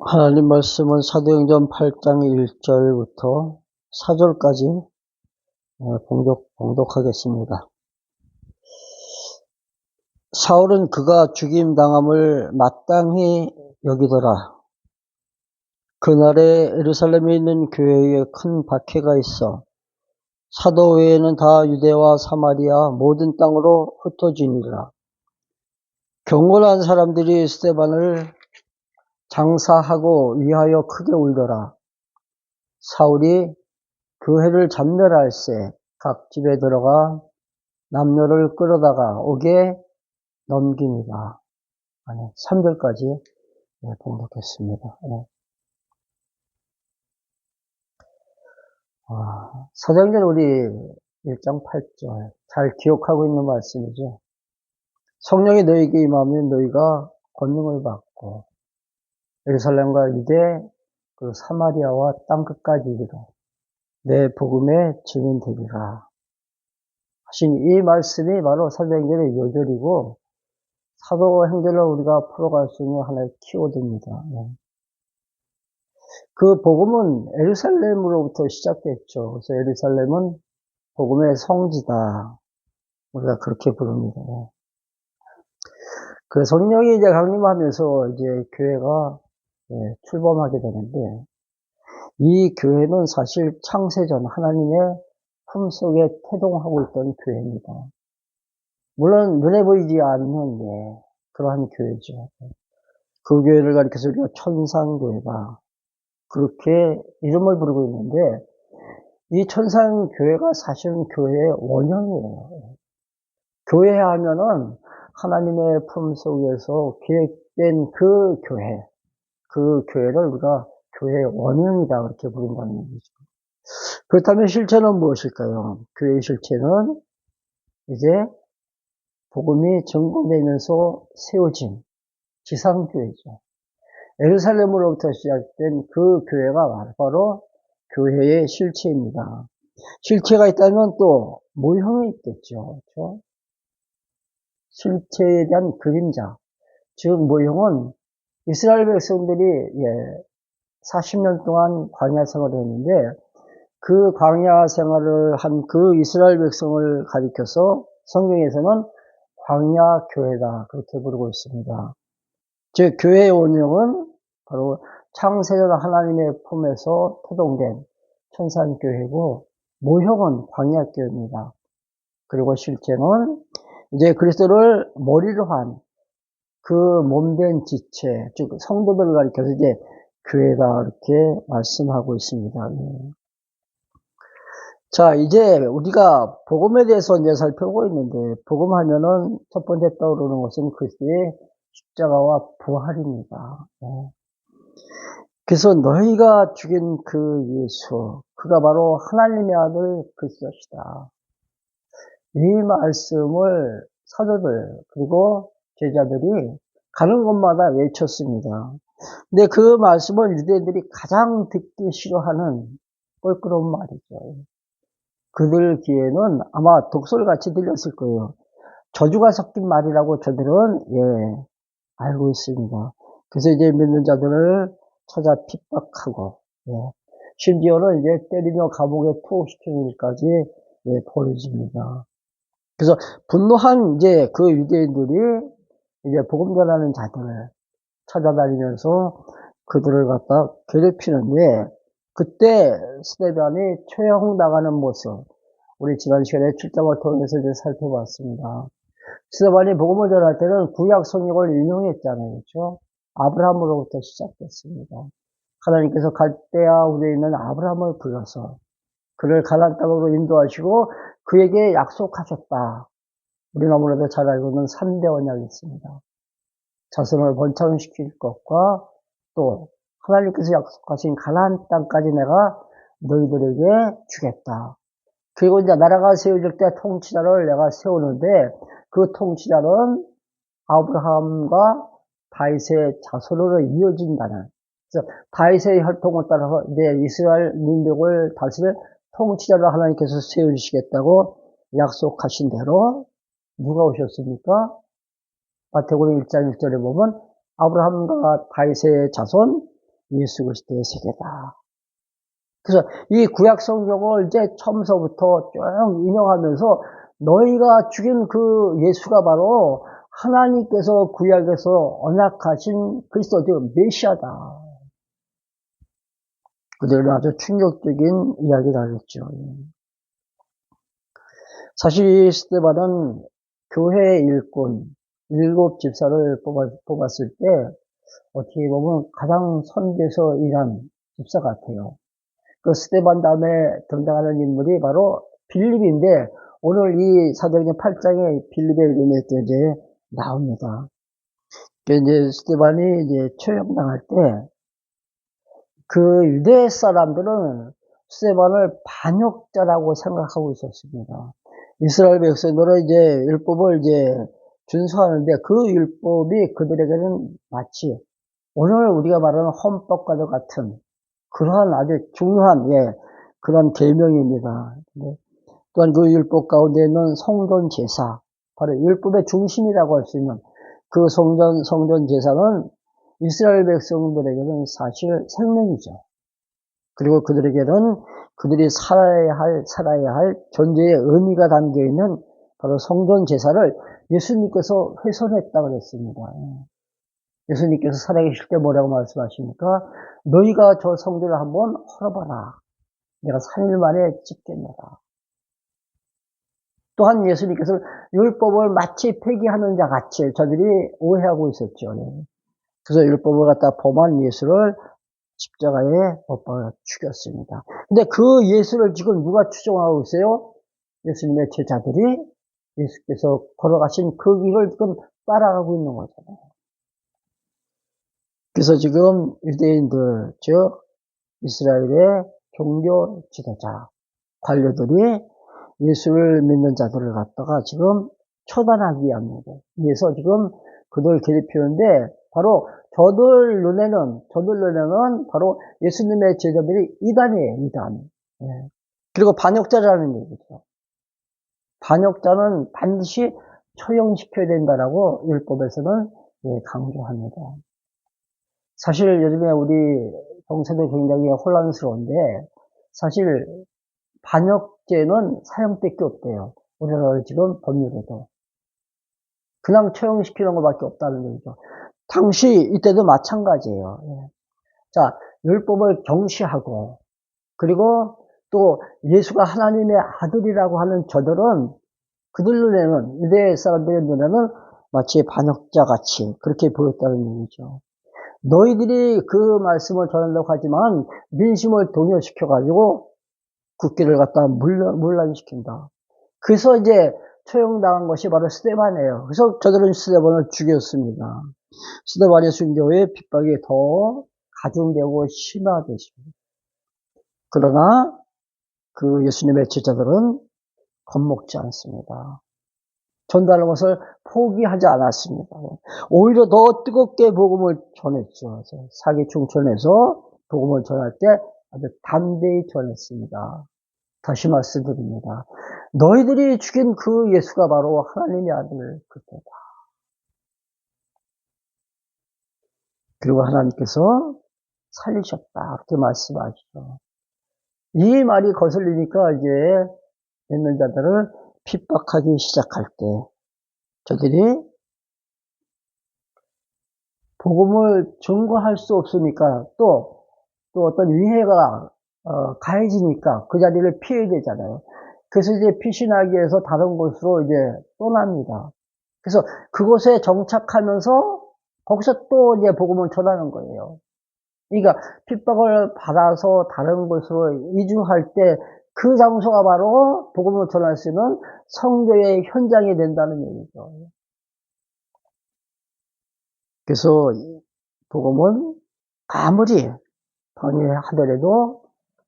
하나님 말씀은 사도행전 8장 1절부터 4절까지 봉독하겠습니다. 사울은 그가 죽임당함을 마땅히 여기더라. 그날에 예루살렘에 있는 교회에 큰 박해가 있어 사도 외에는 다 유대와 사마리아 모든 땅으로 흩어지니라. 경건한 사람들이 스데반을 장사하고 위하여 크게 울더라. 사울이 교회를 전멸할세 각 집에 들어가 남녀를 끌어다가 옥에 넘기니라. 3절까지 봉독했습니다. 사도행전 우리 1장 8절 잘 기억하고 있는 말씀이죠. 성령이 너희에게 임하면 너희가 권능을 받고 예루살렘과 유대 그 사마리아와 땅끝까지 이르러 내 복음의 증인 되리라 하신 이 말씀이 바로 사도행전의 요절이고 사도행전을 우리가 풀어갈 수 있는 하나의 키워드입니다. 그 복음은 예루살렘으로부터 시작됐죠. 그래서 예루살렘은 복음의 성지다. 우리가 그렇게 부릅니다. 그 성령이 이제 강림하면서 이제 교회가 출범하게 되는데 이 교회는 사실 창세전 하나님의 품속에 태동하고 있던 교회입니다. 물론 눈에 보이지 않는 그러한 교회죠. 그 교회를 가리켜서 우리가 천상교회다 그렇게 이름을 부르고 있는데 이 천상교회가 사실은 교회의 원형이에요. 교회 하면은 하나님의 품속에서 계획된 그 교회를 우리가 교회의 원형이다 그렇게 부른다는 얘기죠. 그렇다면 실체는 무엇일까요? 교회의 실체는 이제 복음이 증거되면서 세워진 지상교회죠. 예루살렘으로부터 시작된 그 교회가 바로 교회의 실체입니다. 실체가 있다면 또 모형이 있겠죠. 그렇죠? 실체에 대한 그림자, 즉 모형은 이스라엘 백성들이 40년 동안 광야 생활을 했는데 그 광야 생활을 한 그 이스라엘 백성을 가리켜서 성경에서는 광야 교회다 그렇게 부르고 있습니다. 즉 교회의 원형은 바로 창세전 하나님의 품에서 태동된 천상교회고 모형은 광야교회입니다. 그리고 실제는 이제 그리스도를 머리로 한 그 몸된 지체, 즉 성도들을 가리켜서 이제 교회다 이렇게 말씀하고 있습니다. 자, 이제 우리가 복음에 대해서 이제 살펴보고 있는데 복음하면은 첫 번째 떠오르는 것은 그리스도의 십자가와 부활입니다. 그래서 너희가 죽인 그 예수, 그가 바로 하나님의 아들 그리스도시다. 이 말씀을 사도들 그리고 제자들이 가는 곳마다 외쳤습니다. 근데 그 말씀을 유대인들이 가장 듣기 싫어하는 껄끄러운 말이죠. 그들 귀에는 아마 독설같이 들렸을 거예요. 저주가 섞인 말이라고 저들은 알고 있습니다. 그래서 이제 믿는 자들을 찾아 핍박하고 심지어는 이제 때리며 감옥에 투옥시키는 일까지 벌어집니다. 그래서 분노한 이제 그 유대인들이 이제 복음 전하는 자들을 찾아다니면서 그들을 갖다 괴롭히는데 그때 스데반이 처형당하는 모습 우리 지난 시간에 출장을 통해서 이제 살펴봤습니다. 스데반이 복음을 전할 때는 구약 성경을 인용했잖아요. 그렇죠? 아브라함으로부터 시작됐습니다. 하나님께서 갈대아 굴에 있는 아브라함을 불러서 그를 가나안 땅으로 인도하시고 그에게 약속하셨다. 우리 너무나도 잘 알고 있는 3대 언약이 있습니다. 자손을 번창시킬 것과 또 하나님께서 약속하신 가나안 땅까지 내가 너희들에게 주겠다. 그리고 이제 나라가 세워질 때 통치자를 내가 세우는데 그 통치자는 아브라함과 다윗의 자손으로 이어진다는. 그래서 다윗의 혈통을 따라서 이제 이스라엘 민족을 다스릴 통치자를 하나님께서 세우시겠다고 약속하신 대로 누가 오셨습니까? 마태복음 1장 1절에 보면 아브라함과 다윗의 자손 예수 그리스도의 세계다. 그래서 이 구약 성경을 이제 처음서부터 쭉 인용하면서 너희가 죽인 그 예수가 바로 하나님께서 구약에서 언약하신 그리스도 메시아다. 그들은 아주 충격적인 이야기를 하겠죠. 사실 스데반은 교회 일꾼, 7집사를 뽑았을 때 어떻게 보면 가장 선대서 일한 집사 같아요. 그 스데반 다음에 등장하는 인물이 바로 빌립인데 오늘 이 사도행전 8장에 빌립의 이름이 또 이제 나옵니다. 이제 스데반이 이제 처형당할 때 그 유대 사람들은 스데반을 반역자라고 생각하고 있었습니다. 이스라엘 백성들은 이제 율법을 이제 준수하는데 그 율법이 그들에게는 마치 오늘 우리가 말하는 헌법과도 같은 그러한 아주 중요한 그런 계명입니다. 또한 그 율법 가운데 있는 성전 제사, 바로 율법의 중심이라고 할 수 있는 그 성전 제사는 이스라엘 백성들에게는 사실 생명이죠. 그리고 그들에게는 그들이 살아야 할 존재의 의미가 담겨 있는 바로 성전 제사를 예수님께서 훼손했다 그랬습니다. 예수님께서 살아계실 때 뭐라고 말씀하십니까? 너희가 저 성전을 한번 헐어봐라. 내가 3일 만에 짓겠노라. 또한 예수님께서 율법을 마치 폐기하는 자 같이 저들이 오해하고 있었죠. 그래서 율법을 갖다 범한 예수를 십자가에 못 박아 죽였습니다. 근데 그 예수를 지금 누가 추종하고 있어요? 예수님의 제자들이 예수께서 걸어가신 그 길을 지금 따라가고 있는 거잖아요. 그래서 지금 유대인들, 즉 이스라엘의 종교 지도자, 관료들이 예수를 믿는 자들을 갖다가 지금 처단하기 위해서 지금 그들 괴롭히는데 바로 저들 눈에는 바로 예수님의 제자들이 이단이에요, 이단. 그리고 반역자라는 얘기죠. 반역자는 반드시 처형시켜야 된다라고 율법에서는 강조합니다. 사실 요즘에 우리 정세도 굉장히 혼란스러운데 사실 반역죄는 사형밖에 없대요. 우리나라 지금 법률에도. 그냥 처형시키는 것밖에 없다는 얘기죠. 당시 이때도 마찬가지예요. 자, 율법을 경시하고 그리고 또 예수가 하나님의 아들이라고 하는 저들은 그들 눈에는 유대 사람들의 눈에는 마치 반역자 같이 그렇게 보였다는 얘기죠. 너희들이 그 말씀을 전한다고 하지만 민심을 동요시켜가지고 국기를 갖다 문란시킨다. 그래서 이제 처형당한 것이 바로 스데반이에요. 그래서 저들은 스데반을 죽였습니다. 스데반의 순교에 핍박이 더 가중되고 심화됐습니다. 그러나 그 예수님의 제자들은 겁먹지 않습니다. 전달하는 것을 포기하지 않았습니다. 오히려 더 뜨겁게 복음을 전했죠. 사기 충천에서 복음을 전할 때 아주 담대히 전했습니다. 다시 말씀드립니다. 너희들이 죽인 그 예수가 바로 하나님의 아들 그때다. 그리고 하나님께서 살리셨다. 그렇게 말씀하시죠. 이 말이 거슬리니까 이제 믿는 자들을 핍박하기 시작할 때 저들이 복음을 증거할 수 없으니까 또 어떤 위해가 가해지니까 그 자리를 피해야 되잖아요. 그래서 이제 피신하기 위해서 다른 곳으로 이제 떠납니다. 그래서 그곳에 정착하면서 거기서 또 이제 복음을 전하는 거예요. 그러니까 핍박을 받아서 다른 곳으로 이주할 때 그 장소가 바로 복음을 전할 수 있는 성교의 현장이 된다는 얘기죠. 그래서 복음은 아무리 방해하더라도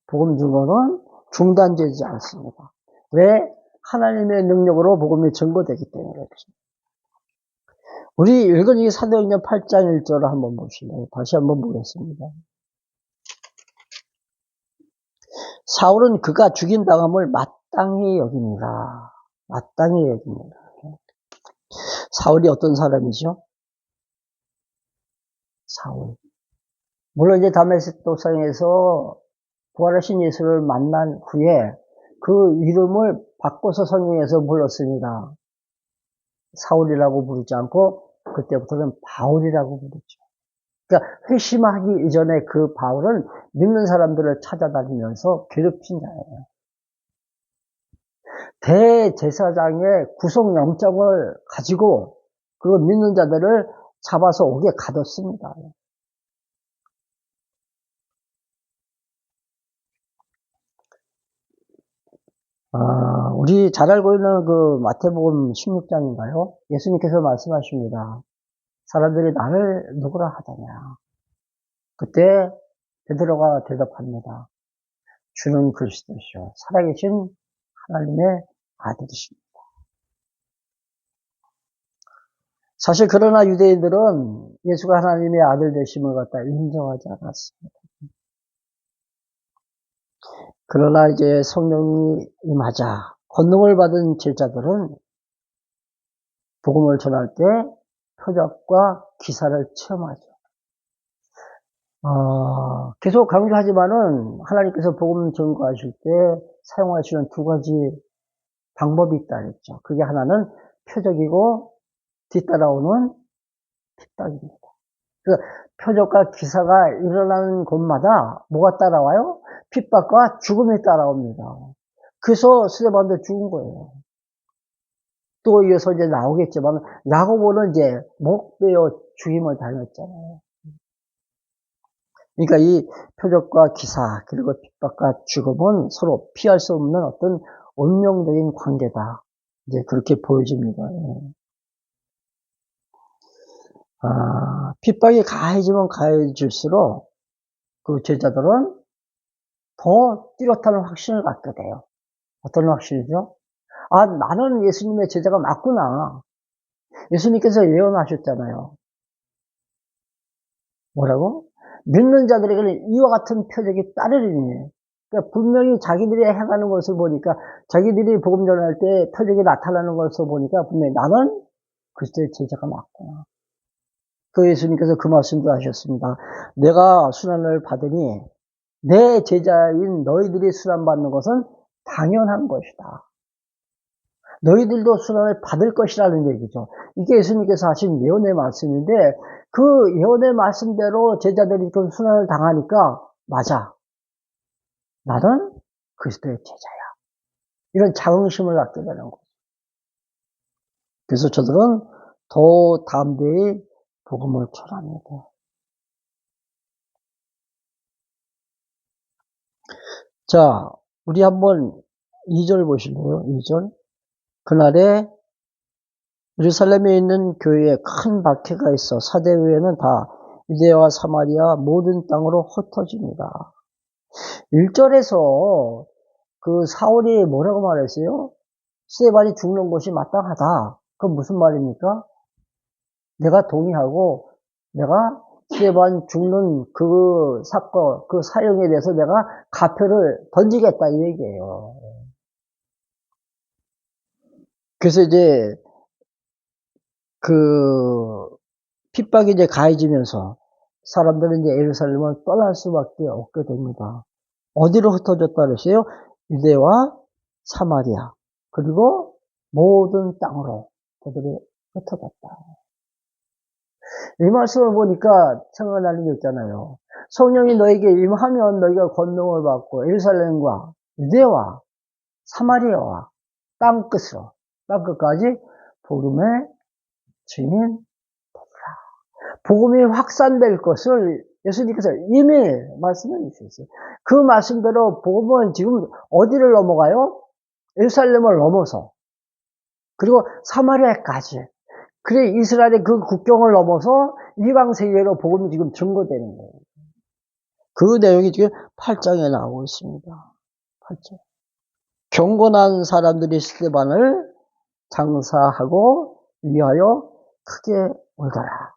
복음 증거는 중단되지 않습니다. 왜? 하나님의 능력으로 복음이 증거되기 때문에 그렇습니다. 우리 읽은 이 사도행전 8장 1절을 한번 보실래요? 다시 한번 보겠습니다. 사울은 그가 죽인 당함을 마땅히 여깁니다. 마땅히 여깁니다. 사울이 어떤 사람이죠? 사울. 물론 이제 다메섹 도상에서 부활하신 예수를 만난 후에 그 이름을 바꿔서 성경에서 불렀습니다. 사울이라고 부르지 않고 그때부터는 바울이라고 부르죠. 그러니까 회심하기 이전에 그 바울은 믿는 사람들을 찾아다니면서 괴롭힌 자예요. 대제사장의 구속영장을 가지고 그 믿는 자들을 잡아서 옥에 가뒀습니다. 우리 잘 알고 있는 그 마태복음 16장인가요? 예수님께서 말씀하십니다. 사람들이 나를 누구라 하더냐. 그때 베드로가 대답합니다. 주는 그리스도시요 살아계신 하나님의 아들이십니다. 사실 그러나 유대인들은 예수가 하나님의 아들 되심을 갖다 인정하지 않았습니다. 그러나 이제 성령이 임하자 권능을 받은 제자들은 복음을 전할 때 표적과 기사를 체험하죠. 계속 강조하지만은 하나님께서 복음 전거하실 때 사용하시는 두 가지 방법이 있다 했죠. 그게 하나는 표적이고 뒤따라오는 핍박입니다. 그래서 표적과 기사가 일어나는 곳마다 뭐가 따라와요? 핍박과 죽음이 따라옵니다. 그래서 스데반도 죽은 거예요. 또 이어서 이제 나오겠지만 야고보는 이제 목베어 죽임을 당했잖아요. 그러니까 이 표적과 기사 그리고 핍박과 죽음은 서로 피할 수 없는 어떤 운명적인 관계다. 이제 그렇게 보여집니다. 핍박이 가해지면 가해질수록 그 제자들은 더 뚜렷한 확신을 갖게 돼요. 어떤 확신이죠? 나는 예수님의 제자가 맞구나. 예수님께서 예언하셨잖아요. 뭐라고? 믿는 자들에게는 이와 같은 표적이 따르리니. 그러니까 분명히 자기들이 행하는 것을 보니까, 자기들이 복음 전할 때 표적이 나타나는 것을 보니까 분명히 나는 그리스도의 제자가 맞구나. 그 예수님께서 그 말씀도 하셨습니다. 내가 순환을 받으니 내 제자인 너희들이 순환받는 것은 당연한 것이다. 너희들도 순환을 받을 것이라는 얘기죠. 이게 예수님께서 하신 예언의 말씀인데 그 예언의 말씀대로 제자들이 좀 순환을 당하니까 맞아. 나는 그리스도의 제자야. 이런 자긍심을 갖게 되는 거죠. 그래서 저들은 더 담대히 복음을 전합니다. 자, 우리 한번 2절 보실래요? 2절. 그날에 예루살렘에 있는 교회에 큰 박해가 있어 사대교회는 다 유대와 사마리아 모든 땅으로 흩어집니다. 1절에서 그 사울이 뭐라고 말했어요? 스데반이 죽는 것이 마땅하다. 그건 무슨 말입니까? 내가 동의하고 내가 스데반 죽는 그 사건, 그 사형에 대해서 내가 가표를 던지겠다 이 얘기예요. 그래서 이제 그 핍박이 이제 가해지면서 사람들은 이제 예루살렘을 떠날 수밖에 없게 됩니다. 어디로 흩어졌다 그랬어요? 유대와 사마리아 그리고 모든 땅으로 그들이 흩어졌다. 이 말씀을 보니까 생각나는 게 있잖아요. 성령이 너에게 임하면 너희가 권능을 받고 예루살렘과 유대와 사마리아와 땅끝까지 복음의 증인 복음이 확산될 것을 예수님께서 이미 말씀해 주셨어요. 그 말씀대로 복음은 지금 어디를 넘어가요? 예루살렘을 넘어서 그리고 사마리아까지 그래 이스라엘의 그 국경을 넘어서 이방 세계로 복음이 지금 증거되는 거예요. 그 내용이 지금 8장에 나오고 있습니다. 8장. 경건한 사람들이 스데반을 장사하고 위하여 크게 울더라.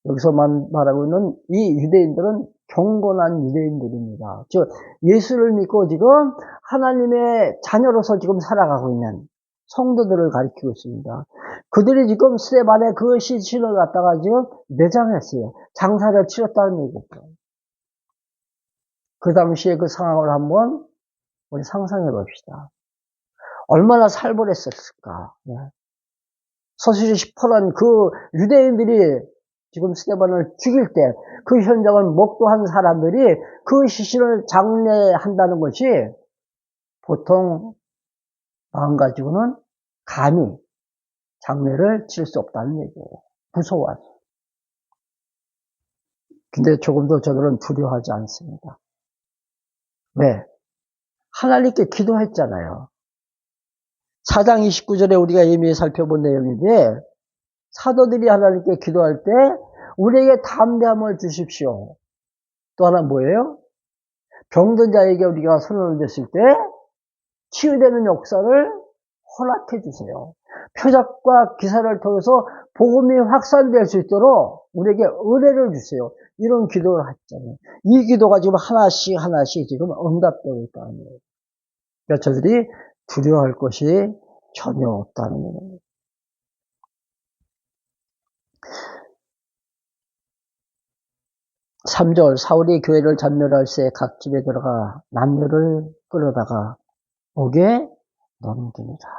여기서 말하고 있는 이 유대인들은 경건한 유대인들입니다. 즉 예수를 믿고 지금 하나님의 자녀로서 지금 살아가고 있는 성도들을 가리키고 있습니다. 그들이 지금 스데반의 그 시신을 갖다가 지금 매장했어요. 장사를 치렀다는 얘기죠. 그 당시에 그 상황을 한번 우리 상상해 봅시다. 얼마나 살벌했었을까. 예. 서술이 시퍼런 그 유대인들이 지금 스데반을 죽일 때 그 현장을 목도한 사람들이 그 시신을 장례한다는 것이 보통 마음 가지고는 감히 장례를 칠 수 없다는 얘기예요. 무서워요. 근데 조금도 저들은 두려워하지 않습니다. 왜? 하나님께 기도했잖아요. 4장 29절에 우리가 이미 살펴본 내용인데 사도들이 하나님께 기도할 때 우리에게 담대함을 주십시오. 또 하나 뭐예요? 병든 자에게 우리가 손을 얹었을 때 치유되는 역사를 허락해 주세요. 표적과 기사를 통해서 복음이 확산될 수 있도록 우리에게 은혜를 주세요. 이런 기도를 했잖아요. 이 기도가 지금 하나씩 지금 응답되고 있다는 거예요. 그러니까 저들이 두려워할 것이 전혀 없다는 거예요. 3절 사울이 교회를 잔멸할 새 각 집에 들어가 남녀를 끌어다가 옥에 넘깁니다.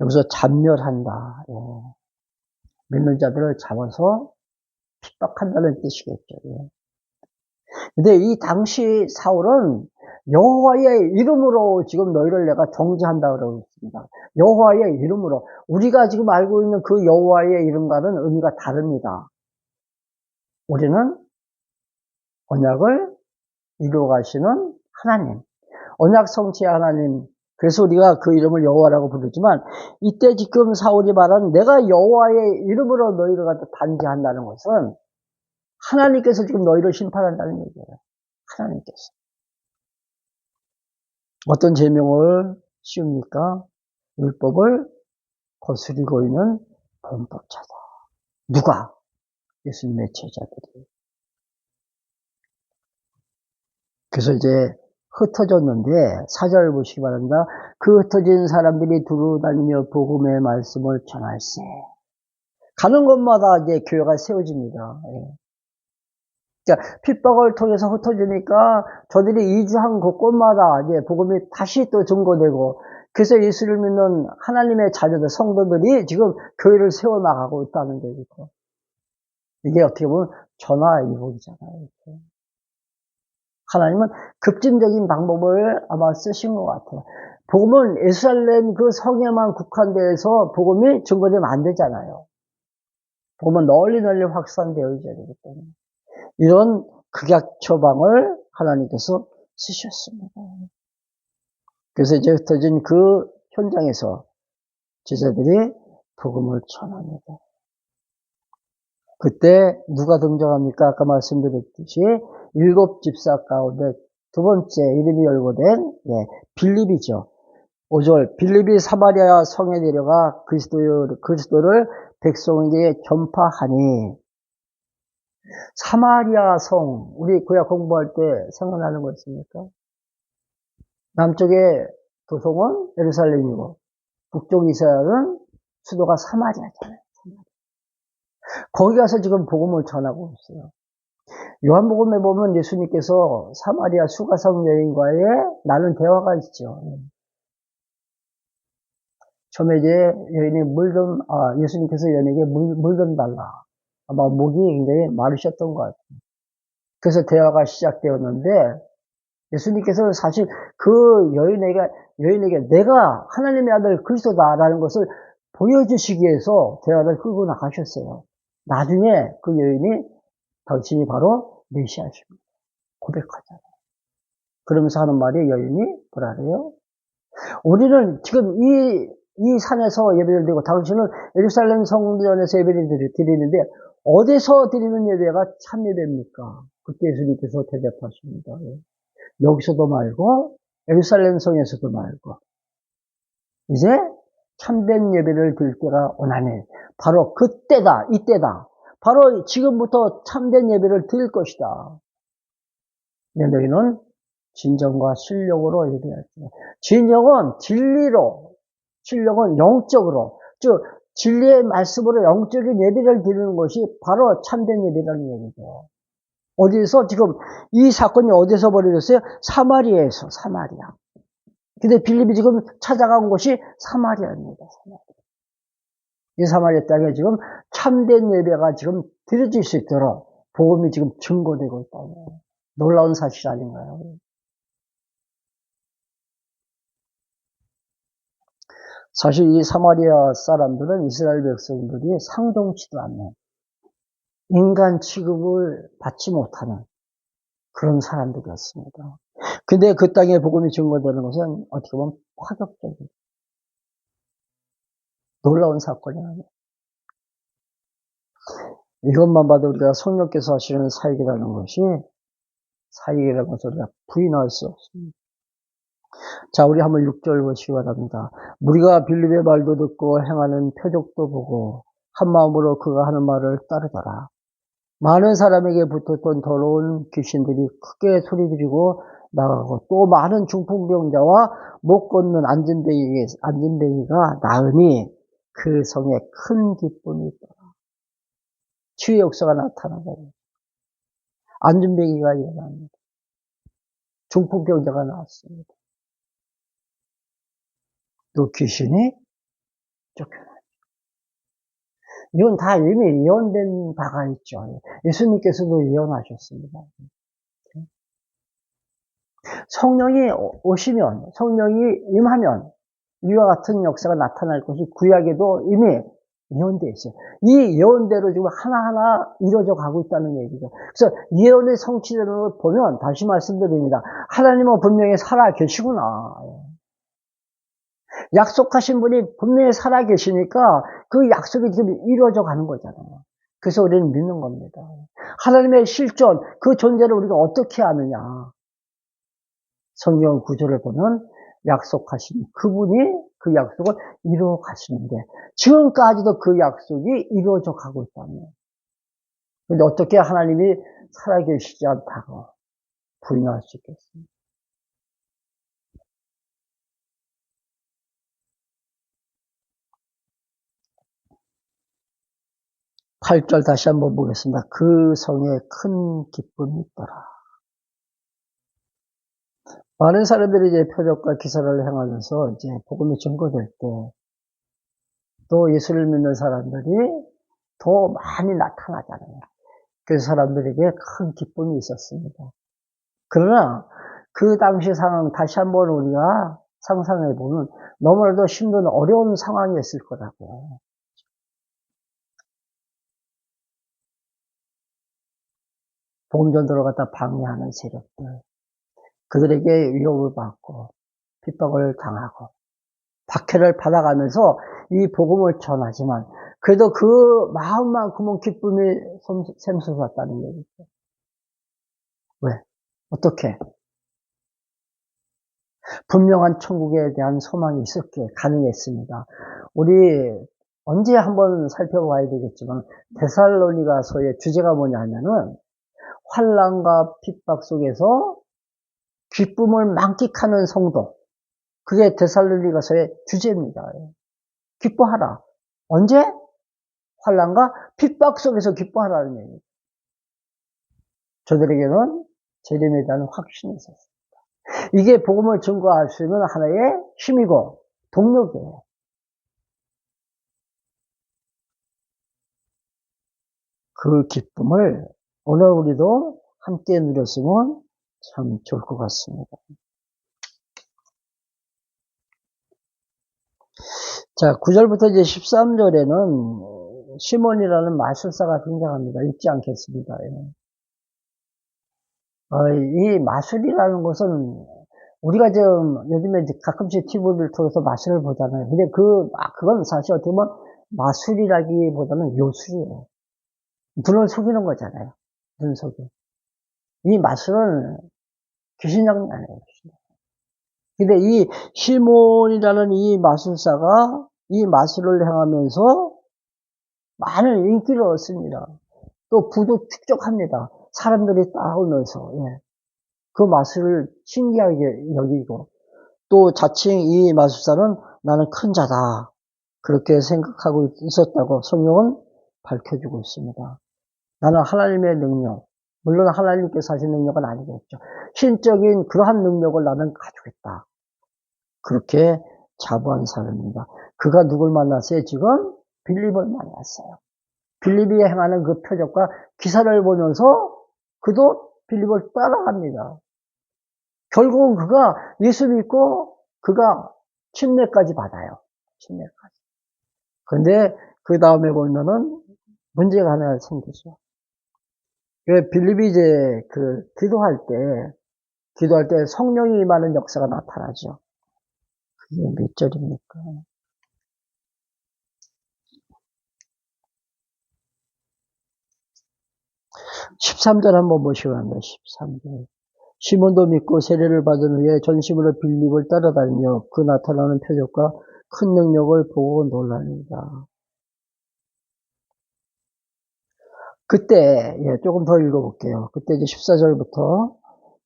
여기서 잔멸한다. 예. 믿는 자들을 잡아서 핍박한다는 뜻이겠죠. 예. 근데 이 당시 사울은 여호와의 이름으로 지금 너희를 내가 정죄한다 그러고 있습니다. 여호와의 이름으로. 우리가 지금 알고 있는 그 여호와의 이름과는 의미가 다릅니다. 우리는 언약을 이루어 가시는 하나님, 언약 성취의 하나님. 그래서 우리가 그 이름을 여호와라고 부르지만 이때 지금 사울이 말한 내가 여호와의 이름으로 너희를 갖다 단죄한다는 것은 하나님께서 지금 너희를 심판한다는 얘기예요. 하나님께서. 어떤 제명을 씌웁니까? 율법을 거스리고 있는 범법자다. 누가? 예수님의 제자들이. 그래서 이제 흩어졌는데 4절 보시기 바랍니다. 그 흩어진 사람들이 두루 다니며 복음의 말씀을 전할세. 가는 곳마다 이제 교회가 세워집니다. 그러니까 핍박을 통해서 흩어지니까 저들이 이주한 곳곳마다 이제 복음이 다시 또 증거되고 그래서 예수를 믿는 하나님의 자녀들, 성도들이 지금 교회를 세워나가고 있다는 거죠. 이게 어떻게 보면 전화위복이잖아요. 하나님은 급진적인 방법을 아마 쓰신 것 같아요. 복음은 예루살렘 그 성에만 국한돼서 복음이 증거되면 안 되잖아요. 복음은 널리 확산되어야 되기 때문에. 이런 극약 처방을 하나님께서 쓰셨습니다. 그래서 이제 흩어진 그 현장에서 제자들이 복음을 전합니다. 그때 누가 등장합니까? 아까 말씀드렸듯이 7 집사 가운데 두 번째 이름이 열거된 빌립이죠. 5절 빌립이 사마리아 성에 내려가 그리스도를 백성에게 전파하니. 사마리아 성, 우리 구약 공부할 때 생각나는 거 있습니까? 남쪽의 도성은 예루살렘이고 북쪽 이스라엘은 수도가 사마리아잖아요. 거기 가서 지금 복음을 전하고 있어요. 요한복음에 보면 예수님께서 사마리아 수가성 여인과의 나눈 대화가 있죠. 처음에 이제 여인이 예수님께서 여인에게 물 좀 달라. 아마 목이 굉장히 마르셨던 것 같아요. 그래서 대화가 시작되었는데 예수님께서는 사실 그 여인에게 내가 하나님의 아들 그리스도다라는 것을 보여주시기 위해서 대화를 끌고 나가셨어요. 나중에 그 여인이 당신이 바로 메시아십니다. 고백하잖아요. 그러면서 하는 말이 여인이 뭐라 그래요? 우리는 지금 이 산에서 예배를 드리고 당신은 예루살렘 성전에서 예배를 드리는데 어디서 드리는 예배가 참 예배입니까? 그때 예수님께서 대답하십니다. 여기서도 말고 예루살렘 성에서도 말고 이제 참된 예배를 드릴 때가 오나니 바로 그때다, 이때다. 바로 지금부터 참된 예배를 드릴 것이다. 근데 너희는 진정과 신령으로 예배할지다. 진정은 진리로, 신령은 영적으로, 즉 진리의 말씀으로 영적인 예배를 드리는 것이 바로 참된 예배라는 얘기죠. 어디서 지금 이 사건이 어디서 벌어졌어요? 사마리아에서, 사마리아. 근데 빌립이 지금 찾아간 곳이 사마리아입니다. 사마리아. 이 사마리아 땅에 지금 참된 예배가 지금 드려질 수 있도록 복음이 지금 증거되고 있다는 놀라운 사실 아닌가요? 사실 이 사마리아 사람들은 이스라엘 백성들이 상종치도 않는 인간 취급을 받지 못하는 그런 사람들이었습니다. 근데 그 땅에 복음이 증거되는 것은 어떻게 보면 파격적인 놀라운 사건이 아니에요. 이것만 봐도 우리가 성령께서 하시는 사역이라는 것이 사역이라는 것을 우리가 부인할 수 없습니다. 자, 우리 한번 6절 보시기 바랍니다. 우리가 빌립의 말도 듣고 행하는 표적도 보고 한 마음으로 그가 하는 말을 따르더라. 많은 사람에게 붙었던 더러운 귀신들이 크게 소리지르고 나가고 또 많은 중풍병자와 못 걷는 안진뱅이가 나으니 그 성에 큰 기쁨이 있더라. 치유의 역사가 나타나고 안진뱅이가 일어납니다. 중풍병자가 나왔습니다. 또 귀신이 쫓겨나요. 이건 다 이미 예언된 바가 있죠. 예수님께서도 예언하셨습니다. 성령이 오시면, 성령이 임하면 이와 같은 역사가 나타날 것이 구약에도 이미 예언되어 있어요. 이 예언대로 지금 하나하나 이루어져 가고 있다는 얘기죠. 그래서 예언의 성취되는 걸 보면 다시 말씀드립니다. 하나님은 분명히 살아 계시구나. 약속하신 분이 분명히 살아 계시니까 그 약속이 지금 이루어져 가는 거잖아요. 그래서 우리는 믿는 겁니다. 하나님의 실존, 그 존재를 우리가 어떻게 아느냐. 성경 구절을 보면 약속하신 그분이 그 약속을 이루어 가시는데 지금까지도 그 약속이 이루어져 가고 있다면 근데 어떻게 하나님이 살아계시지 않다고 부인할 수 있겠습니까? 8절 다시 한번 보겠습니다. 그 성에 큰 기쁨이 있더라. 많은 사람들이 이제 표적과 기사를 행하면서 이제 복음이 증거될 때 또 예수를 믿는 사람들이 더 많이 나타나잖아요. 그 사람들에게 큰 기쁨이 있었습니다. 그러나 그 당시 상황 다시 한번 우리가 상상해 보면 너무나도 힘든 어려운 상황이었을 거라고요. 복음전도를 갖다 방해하는 세력들, 그들에게 위협을 받고 핍박을 당하고 박해를 받아가면서 이 복음을 전하지만 그래도 그 마음만큼은 기쁨이 샘솟았다는 얘기죠. 왜? 어떻게? 분명한 천국에 대한 소망이 있었기에 가능했습니다. 우리 언제 한번 살펴봐야 되겠지만 데살로니가서의 주제가 뭐냐면은 환난과 핍박 속에서 기쁨을 만끽하는 성도, 그게 데살로니가서의 주제입니다. 기뻐하라. 언제? 환난과 핍박 속에서 기뻐하라는 얘기죠. 저들에게는 재림에 대한 확신이 있었습니다. 이게 복음을 증거할 수 있는 하나의 힘이고 동력이에요. 그 기쁨을 오늘 우리도 함께 누렸으면 참 좋을 것 같습니다. 자, 9절부터 이제 13절에는 시몬이라는 마술사가 등장합니다. 읽지 않겠습니다. 이 마술이라는 것은 우리가 지금 요즘에 가끔씩 TV를 통해서 마술을 보잖아요. 근데 그건 사실 어떻게 보면 마술이라기보다는 요술이에요. 눈을 속이는 거잖아요. 눈 속이. 이 마술은 귀신 낚시 아니에요. 근데 이 시몬이라는 이 마술사가 이 마술을 행하면서 많은 인기를 얻습니다. 또 부도 축적합니다. 사람들이 따라오면서, 예. 그 마술을 신기하게 여기고, 또 자칭 이 마술사는 나는 큰 자다. 그렇게 생각하고 있었다고 성경은 밝혀주고 있습니다. 나는 하나님의 능력, 물론 하나님께서 하신 능력은 아니겠죠. 신적인 그러한 능력을 나는 가지고 있다. 그렇게 자부한 사람입니다. 그가 누굴 만났어요? 지금 빌립을 만났어요. 빌립이 행하는 그 표적과 기사를 보면서 그도 빌립을 따라갑니다. 결국은 그가 예수 믿고 그가 침례까지 받아요. 침례까지. 그런데 그 다음에 보면은 문제가 하나 생기죠. 빌립이 이제 기도할 때 성령이 임하는 역사가 나타나죠. 그게 몇 절입니까? 13절 한번 보시기 바랍니다. 13절. 시몬도 믿고 세례를 받은 후에 전심으로 빌립을 따라다니며 그 나타나는 표적과 큰 능력을 보고 놀랍니다. 그때 조금 더 읽어볼게요. 그때 이제 14절부터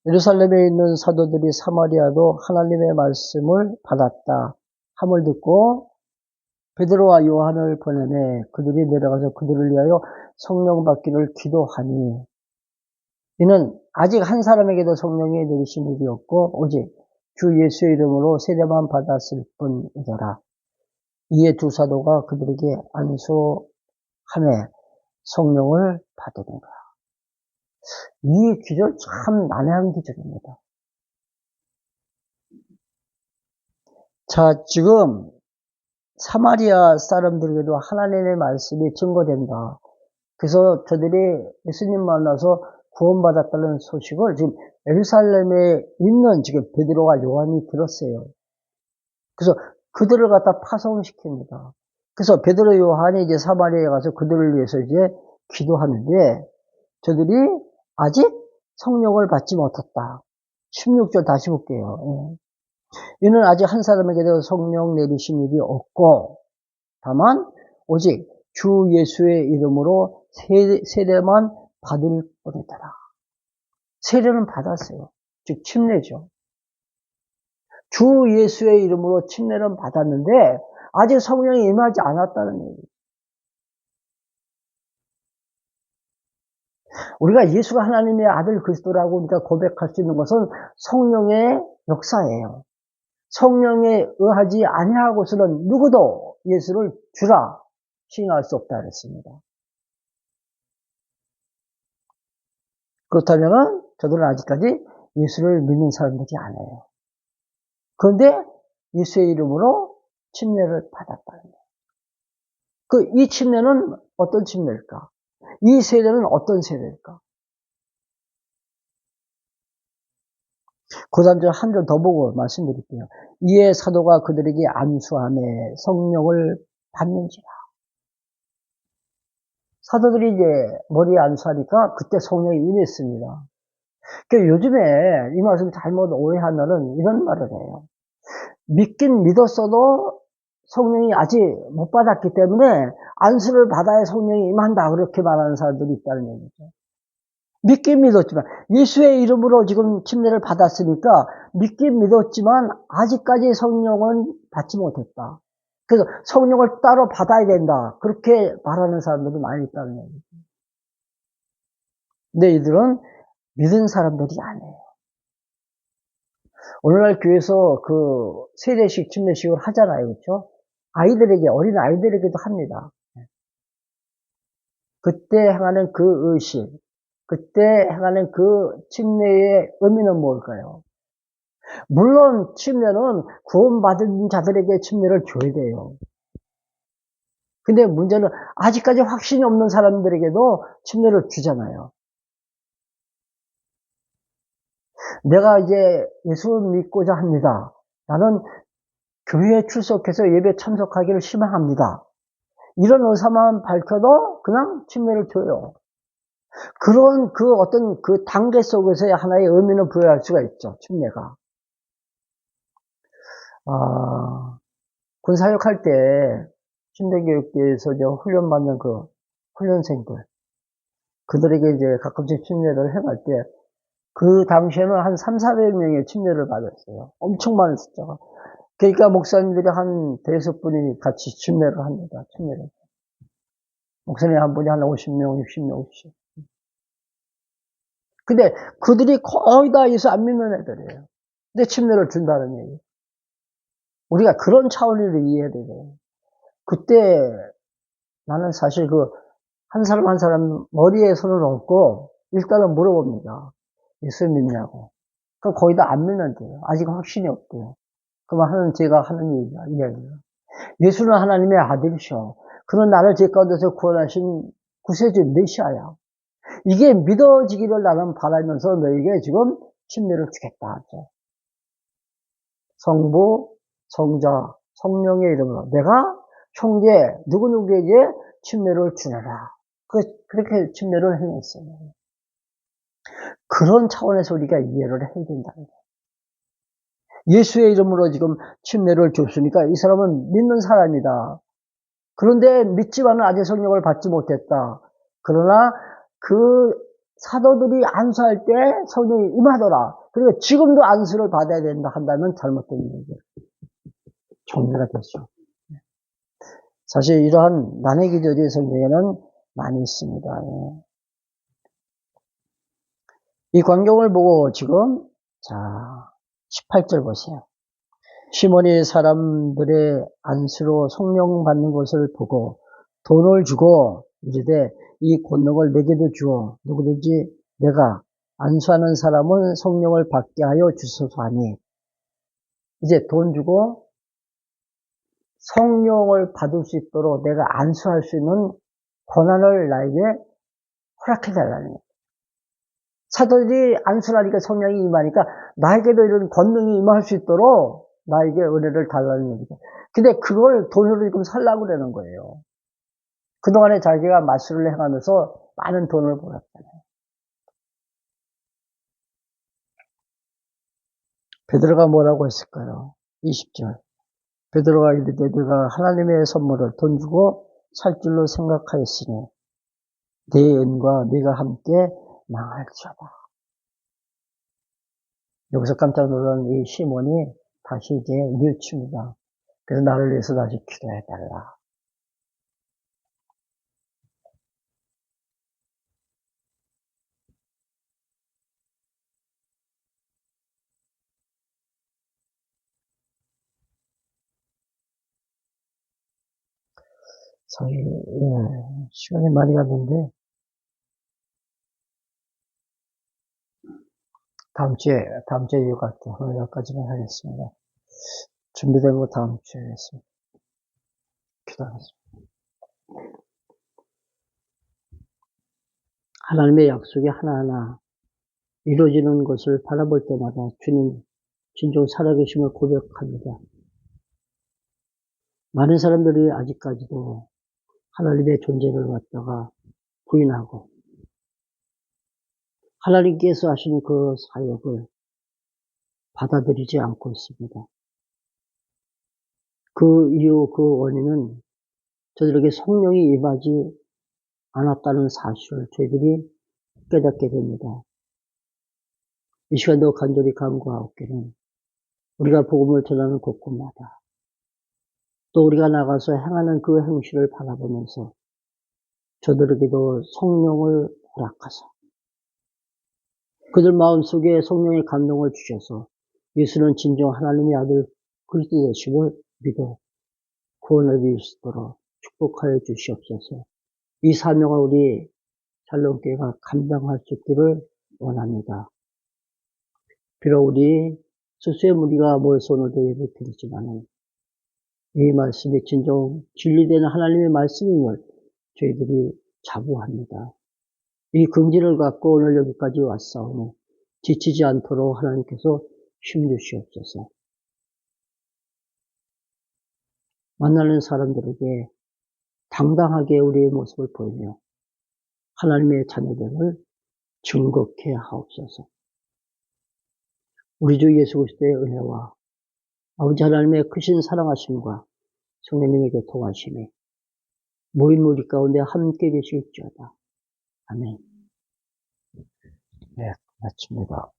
예루살렘에 있는 사도들이 사마리아도 하나님의 말씀을 받았다 함을 듣고 베드로와 요한을 보내매 그들이 내려가서 그들을 위하여 성령 받기를 기도하니 이는 아직 한 사람에게도 성령이 내리신 일이 없고 오직 주 예수의 이름으로 세례만 받았을 뿐이더라. 이에 두 사도가 그들에게 안수하며 성령을 받으니라. 이 기절 참 난해한 기절입니다. 자, 지금 사마리아 사람들에게도 하나님의 말씀이 증거된다. 그래서 저들이 예수님 만나서 구원받았다는 소식을 지금 예루살렘에 있는 지금 베드로와 요한이 들었어요. 그래서 그들을 갖다 파송시킵니다. 그래서 베드로 요한이 이제 사마리아에 가서 그들을 위해서 이제 기도하는데 저들이 아직 성령을 받지 못했다. 16절 다시 볼게요. 이는 아직 한 사람에게도 성령 내리신 일이 없고 다만 오직 주 예수의 이름으로 세례만 받을 뿐이더라. 세례는 받았어요. 즉 침례죠. 주 예수의 이름으로 침례는 받았는데 아직 성령이 임하지 않았다는 얘기예요. 우리가 예수가 하나님의 아들 그리스도라고 우리가 고백할 수 있는 것은 성령의 역사예요. 성령에 의하지 아니하고서는 누구도 예수를 주라 시인할 수 없다 그랬습니다. 그렇다면 저들은 아직까지 예수를 믿는 사람들이 아니에요. 그런데 예수의 이름으로 침례를 받았다는 거예요. 이 침례는 어떤 침례일까? 이 세례는 어떤 세례일까? 그 다음 절 한 절 더 보고 말씀드릴게요. 이에 사도가 그들에게 안수하며 성령을 받는지라. 사도들이 이제 머리에 안수하니까 그때 성령이 임했습니다. 그러니까 요즘에 이 말씀 잘못 오해하면은 이런 말을 해요. 믿긴 믿었어도 성령이 아직 못 받았기 때문에 안수를 받아야 성령이 임한다. 그렇게 말하는 사람들이 있다는 얘기죠. 믿긴 믿었지만 예수의 이름으로 지금 침례를 받았으니까 믿긴 믿었지만 아직까지 성령은 받지 못했다. 그래서 성령을 따로 받아야 된다. 그렇게 말하는 사람들이 많이 있다는 얘기죠. 근데 이들은 믿은 사람들이 아니에요. 오늘날 교회에서 그 세례식, 침례식을 하잖아요. 그렇죠? 아이들에게, 어린 아이들에게도 합니다. 그때 행하는 그 의식, 그때 행하는 그 침례의 의미는 뭘까요? 물론 침례는 구원받은 자들에게 침례를 줘야 돼요. 근데 문제는 아직까지 확신이 없는 사람들에게도 침례를 주잖아요. 내가 이제 예수 믿고자 합니다. 나는 교회에 출석해서 예배 참석하기를 희망합니다. 이런 의사만 밝혀도 그냥 침례를 줘요. 그런 그 어떤 그 단계 속에서의 하나의 의미는 부여할 수가 있죠. 침례가. 군사역할 때 침례교육대에서 훈련받는 그 훈련생들 그들에게 이제 가끔씩 침례를 해갈 때 그 당시에는 한 300~400명의 침례를 받았어요. 엄청 많은 숫자가. 그러니까 목사님들이 한 5분이 같이 침례를 합니다. 침례를. 목사님 한 분이 한 50명, 60명씩. 근데 그들이 거의 다 예수 안 믿는 애들이에요. 근데 침례를 준다는 얘기. 우리가 그런 차원으로 이해해야 돼요. 그때 나는 사실 한 사람 한 사람 머리에 손을 얹고 일단은 물어봅니다. 예수 믿냐고. 그럼 거의 다 안 믿는데요. 아직 확신이 없대요. 그러면 제가 하는 이야기예요. 예수는 하나님의 아들이셔. 그는 나를 죄 가운데서 구원하신 구세주 메시아야. 이게 믿어지기를 나는 바라면서 너에게 지금 침례를 주겠다 하죠. 성부, 성자, 성령의 이름으로 내가 형제 누구누구에게 침례를 주내라. 그렇게 침례를 해냈어요. 그런 차원에서 우리가 이해를 해야 된다는 거예요. 예수의 이름으로 지금 침례를 줬으니까 이 사람은 믿는 사람이다. 그런데 믿지만은 아직 성령을 받지 못했다. 그러나 그 사도들이 안수할 때 성령이 임하더라. 그리고 지금도 안수를 받아야 된다 한다면 잘못된 얘기예요. 종교가 됐죠. 사실 이러한 난해 기절이 성경에는 많이 있습니다. 이 광경을 보고 지금 18절 보세요. 시몬이 사람들의 안수로 성령 받는 것을 보고 돈을 주고 이르되 이 권능을 내게도 주어 누구든지 내가 안수하는 사람은 성령을 받게 하여 주소서 하니, 이제 돈 주고 성령을 받을 수 있도록 내가 안수할 수 있는 권한을 나에게 허락해 달라는 거예요. 사도들이 안수를 하니까 성령이 임하니까 나에게도 이런 권능이 임할 수 있도록 나에게 은혜를 달라는 얘기죠. 근데 그걸 돈으로 지금 살라고 그러는 거예요. 그동안에 자기가 마술을 행하면서 많은 돈을 벌었잖아요. 베드로가 뭐라고 했을까요? 20절. 베드로가 이르되 네가 하나님의 선물을 돈 주고 살 줄로 생각하였으니 네 은과 네가 함께 망할지어다. 여기서 깜짝 놀란 이 시몬이 다시 이제 뉘우칩니다. 그래서 나를 위해서 다시 기도해달라. 시간이 많이 갔는데, 다음 주에 이어갈게요. 오늘 여기까지만 하겠습니다. 준비된 거 다음 주에 하겠습니다. 기도하겠습니다. 하나님의 약속이 하나하나 이루어지는 것을 바라볼 때마다 주님 진정 살아계심을 고백합니다. 많은 사람들이 아직까지도 하나님의 존재를 갖다가 부인하고 하나님께서 하시는 그 사역을 받아들이지 않고 있습니다. 그 이유, 그 원인은 저들에게 성령이 임하지 않았다는 사실을 저희들이 깨닫게 됩니다. 이 시간도 간절히 간구하옵기는 우리가 복음을 전하는 곳곳마다 또 우리가 나가서 행하는 그 행실을 바라보면서 저들에게도 성령을 허락하사 그들 마음속에 성령의 감동을 주셔서 예수는 진정 하나님의 아들 그리스도 되심을 믿어 구원을 이룰 수 있도록 축복하여 주시옵소서. 이 사명을 우리 샬롬교회가 감당할 수 있기를 원합니다. 비록 우리 수수의 무리가 모여서 오늘도 예배 드리지만은 이 말씀이 진정 진리되는 하나님의 말씀임을 저희들이 자부합니다. 이 긍지를 갖고 오늘 여기까지 왔사오니 지치지 않도록 하나님께서 힘주시옵소서. 만나는 사람들에게 당당하게 우리의 모습을 보이며 하나님의 자녀됨을 증거케 하옵소서. 우리 주 예수 그리스도의 은혜와 아버지 하나님의 크신 사랑하심과 성령님의 교통하심이 모인 우리 가운데 함께 계실지어다. 아멘. 네, 마칩니다.